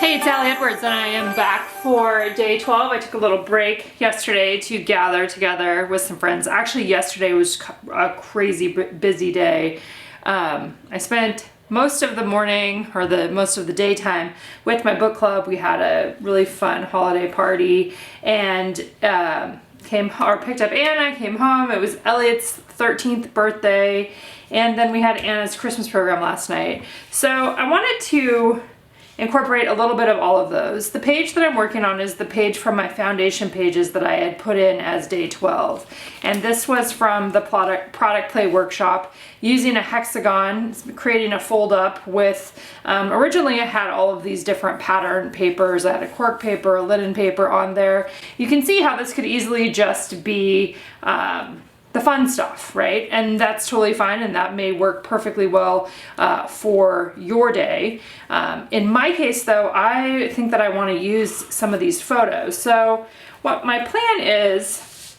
Hey, it's Allie Edwards, and I am back for day 12. I took a little break yesterday to gather together with some friends. Actually, yesterday was a crazy busy day. I spent most of the morning, or most of the daytime, with my book club. We had a really fun holiday party, and picked up Anna, came home. It was Elliot's 13th birthday, and then we had Anna's Christmas program last night. So I wanted to incorporate a little bit of all of those. The page that I'm working on is the page from my foundation pages that I had put in as day 12. And this was from the product play workshop, using a hexagon, creating a fold up with, originally I had all of these different pattern papers. I had a cork paper, a linen paper on there. You can see how this could easily just be the fun stuff, right? And that's totally fine, and that may work perfectly well for your day. In my case though, I think that I want to use some of these photos. So what my plan is,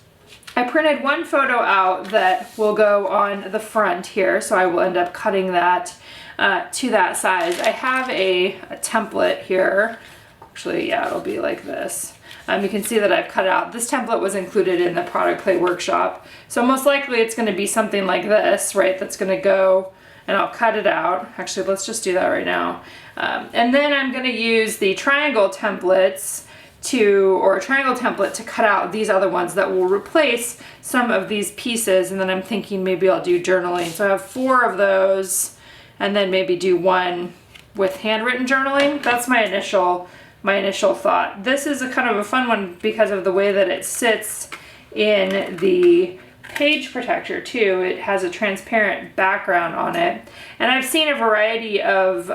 I printed one photo out that will go on the front here, so I will end up cutting that to that size. I have a template here. Actually, yeah, it'll be like this. You can see that I've cut it out. This template was included in the product play workshop. So most likely it's going to be something like this, right? That's going to go, and I'll cut it out. Actually, let's just do that right now. And then I'm going to use the triangle templates or a triangle template to cut out these other ones that will replace some of these pieces. And then I'm thinking maybe I'll do journaling. So I have 4 of those, and then maybe do one with handwritten journaling. That's my initial thought. This is a kind of a fun one because of the way that it sits in the page protector too. It has a transparent background on it. And I've seen a variety of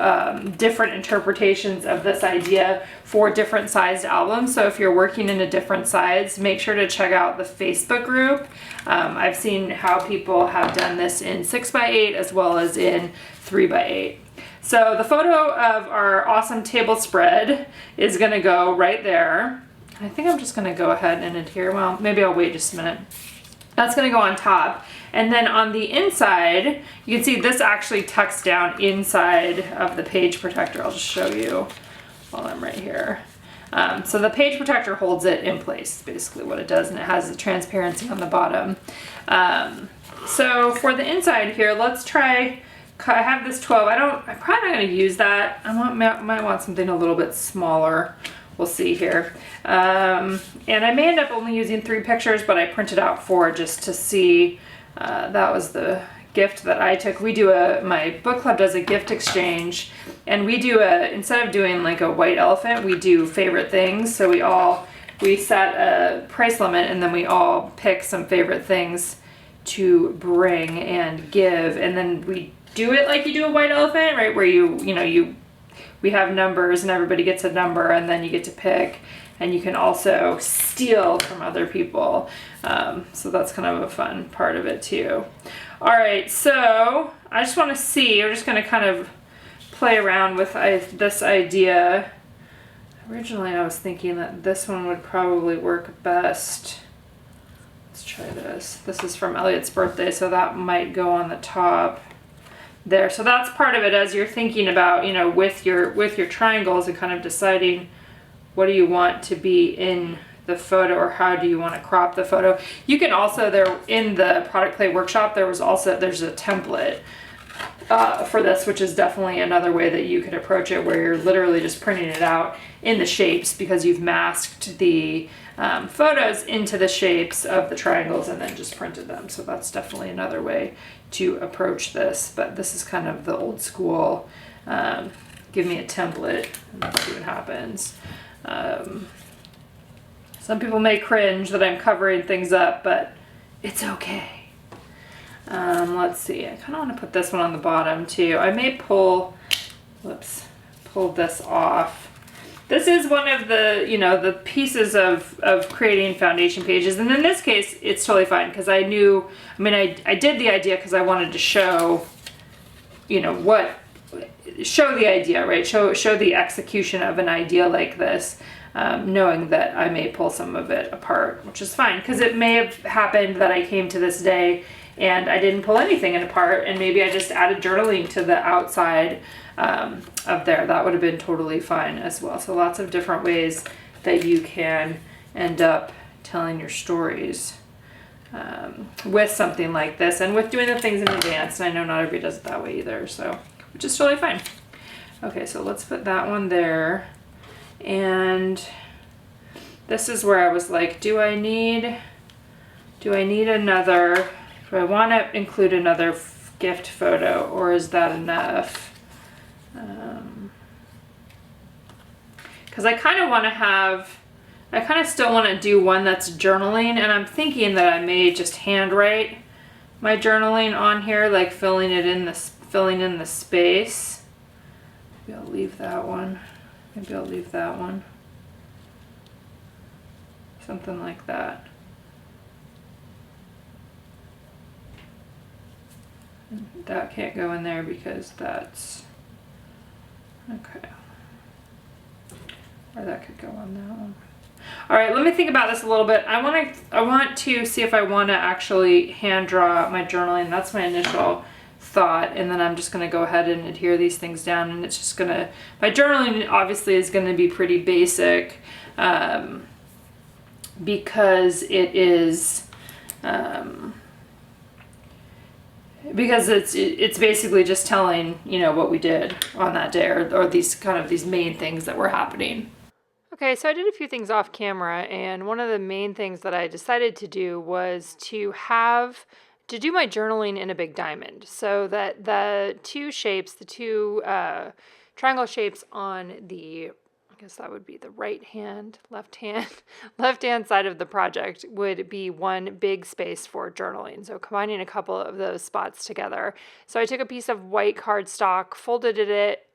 different interpretations of this idea for different sized albums. So if you're working in a different size, make sure to check out the Facebook group. I've seen how people have done this in 6x8 as well as in 3x8. So the photo of our awesome table spread is going to go right there. I think I'm just going to go ahead and adhere. Well, maybe I'll wait just a minute. That's going to go on top. And then on the inside, you can see this actually tucks down inside of the page protector. I'll just show you while I'm right here. So the page protector holds it in place, basically what it does, and it has the transparency on the bottom. So for the inside here, let's try. I have this 12. I'm probably not going to use that. Might want something a little bit smaller. We'll see here. And I may end up only using 3 pictures, but I printed out 4 just to see. That was the gift that I took. My book club does a gift exchange, and we do instead of doing like a white elephant, we do favorite things. So we set a price limit, and then we all pick some favorite things to bring and give, and then we do it like you do a white elephant, right? Where we have numbers and everybody gets a number, and then you get to pick, and you can also steal from other people. So that's kind of a fun part of it too. All right, so I just want to see, we're just going to kind of play around with this idea. Originally I was thinking that this one would probably work best. Let's try this. This is from Elliot's birthday, so that might go on the top there. So that's part of it as you're thinking about, with your triangles and kind of deciding what do you want to be in the photo, or how do you want to crop the photo. You can also, there in the product play workshop, there's a template for this, which is definitely another way that you could approach it, where you're literally just printing it out in the shapes because you've masked the photos into the shapes of the triangles and then just printed them. So that's definitely another way to approach this, but this is kind of the old school, give me a template and let's see what happens. Some people may cringe that I'm covering things up, but it's okay. Let's see, I kind of want to put this one on the bottom too. I may pull this off. This is one of the, the pieces of creating foundation pages. And in this case, it's totally fine because I did the idea because I wanted to show, show the idea, right? Show the execution of an idea like this, knowing that I may pull some of it apart, which is fine because it may have happened that I came to this day and I didn't pull anything apart, and maybe I just added journaling to the outside of there. That would have been totally fine as well. So lots of different ways that you can end up telling your stories with something like this, and with doing the things in advance. And I know not everybody does it that way either, so which is totally fine. Okay, so let's put that one there. And this is where I was like, do I want to include another gift photo, or is that enough? Because I kind of still want to do one that's journaling, and I'm thinking that I may just handwrite my journaling on here, like filling in the space. Maybe I'll leave that one. Something like that. That can't go in there because that's okay. Or that could go on that one. All right, let me think about this a little bit. I want to see if I want to actually hand draw my journaling. That's my initial thought, and then I'm just going to go ahead and adhere these things down, and it's just going to, my journaling obviously is going to be pretty basic because it is because it's basically just telling, you know, what we did on that day, or these main things that were happening. Okay, so I did a few things off camera, and one of the main things that I decided to do was to do my journaling in a big diamond, so that the two triangle shapes on the, I guess that would be the left hand side of the project would be one big space for journaling. So combining a couple of those spots together. So I took a piece of white cardstock, folded it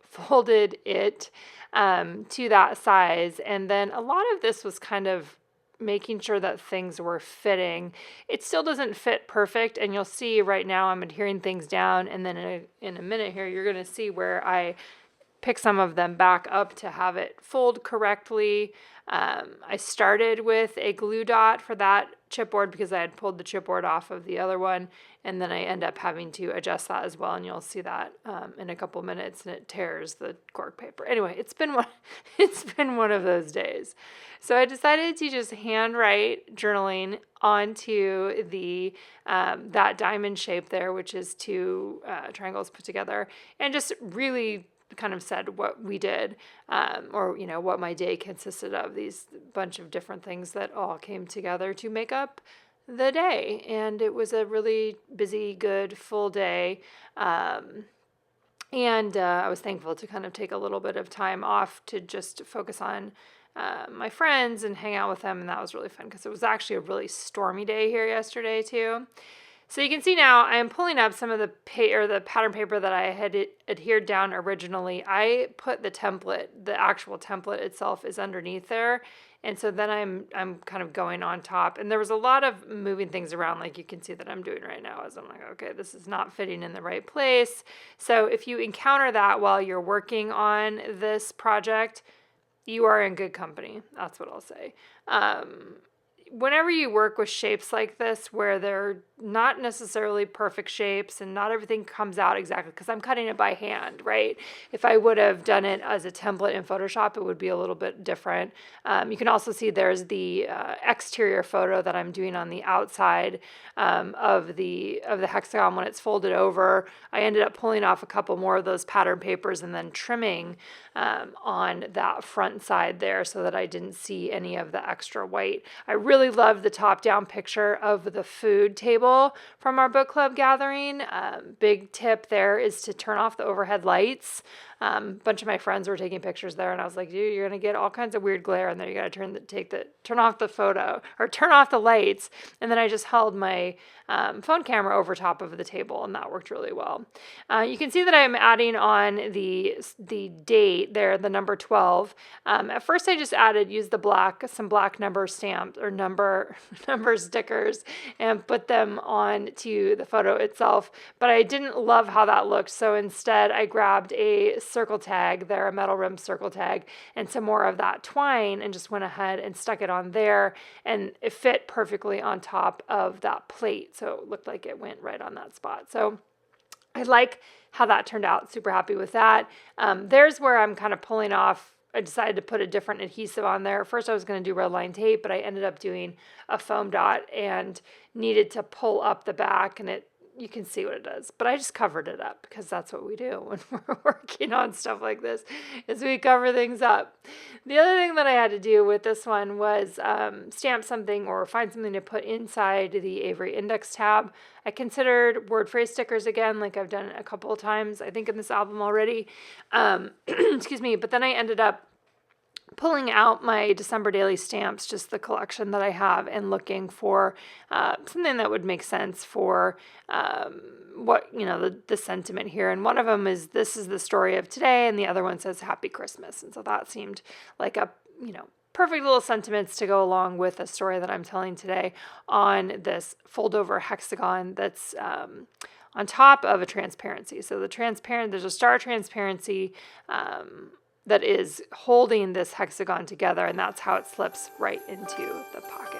to that size, and then a lot of this was kind of making sure that things were fitting. It still doesn't fit perfect, and you'll see right now I'm adhering things down, and then in a minute here you're going to see where I pick some of them back up to have it fold correctly. I started with a glue dot for that chipboard because I had pulled the chipboard off of the other one, and then I end up having to adjust that as well, and you'll see that in a couple minutes, and it tears the cork paper. Anyway, it's been one of those days. So I decided to just handwrite journaling onto the that diamond shape there, which is two triangles put together, and just really kind of said what we did, or, you know, what my day consisted of, these bunch of different things that all came together to make up the day. And it was a really busy, good, full day. And I was thankful to kind of take a little bit of time off to just focus on my friends and hang out with them. And that was really fun because it was actually a really stormy day here yesterday too. So you can see now I am pulling up some of the pattern paper that I had adhered down originally. I put the actual template itself is underneath there. And so then I'm kind of going on top. And there was a lot of moving things around, like you can see that I'm doing right now, as I'm like, okay, this is not fitting in the right place. So if you encounter that while you're working on this project, you are in good company. That's what I'll say. Whenever you work with shapes like this, where they're not necessarily perfect shapes and not everything comes out exactly, because I'm cutting it by hand, right? If I would have done it as a template in Photoshop, it would be a little bit different. You can also see there's the exterior photo that I'm doing on the outside of the hexagon when it's folded over. I ended up pulling off a couple more of those pattern papers and then trimming on that front side there so that I didn't see any of the extra white. I really love the top-down picture of the food table from our book club gathering. Big tip there is to turn off the overhead lights. A bunch of my friends were taking pictures there, and I was like, dude, you're gonna get all kinds of weird glare in there. You gotta turn off the photo, or turn off the lights. And then I just held my phone camera over top of the table, and that worked really well. You can see that I'm adding on the date there, the number 12. At first I just used some black number stamps, or number stickers and put them on to the photo itself. But I didn't love how that looked, so instead I grabbed a circle tag there, a metal rim circle tag, and some more of that twine, and just went ahead and stuck it on there, and it fit perfectly on top of that plate, so it looked like it went right on that spot. So I like how that turned out. Super happy with that. There's where I'm kind of pulling off. I decided to put a different adhesive on there. First I was going to do red line tape, but I ended up doing a foam dot and needed to pull up the back, and you can see what it does. But I just covered it up because that's what we do when we're working on stuff like this, is we cover things up. The other thing that I had to do with this one was stamp something or find something to put inside the Avery index tab. I considered word phrase stickers again, like I've done a couple of times, I think in this album already. Excuse me. But then I ended up pulling out my December daily stamps, just the collection that I have, and looking for something that would make sense for what, the sentiment here. And one of them is, this is the story of today, and the other one says Happy Christmas. And so that seemed like a, perfect little sentiments to go along with the story that I'm telling today on this fold over hexagon that's on top of a transparency. So there's a star transparency that is holding this hexagon together, and that's how it slips right into the pocket.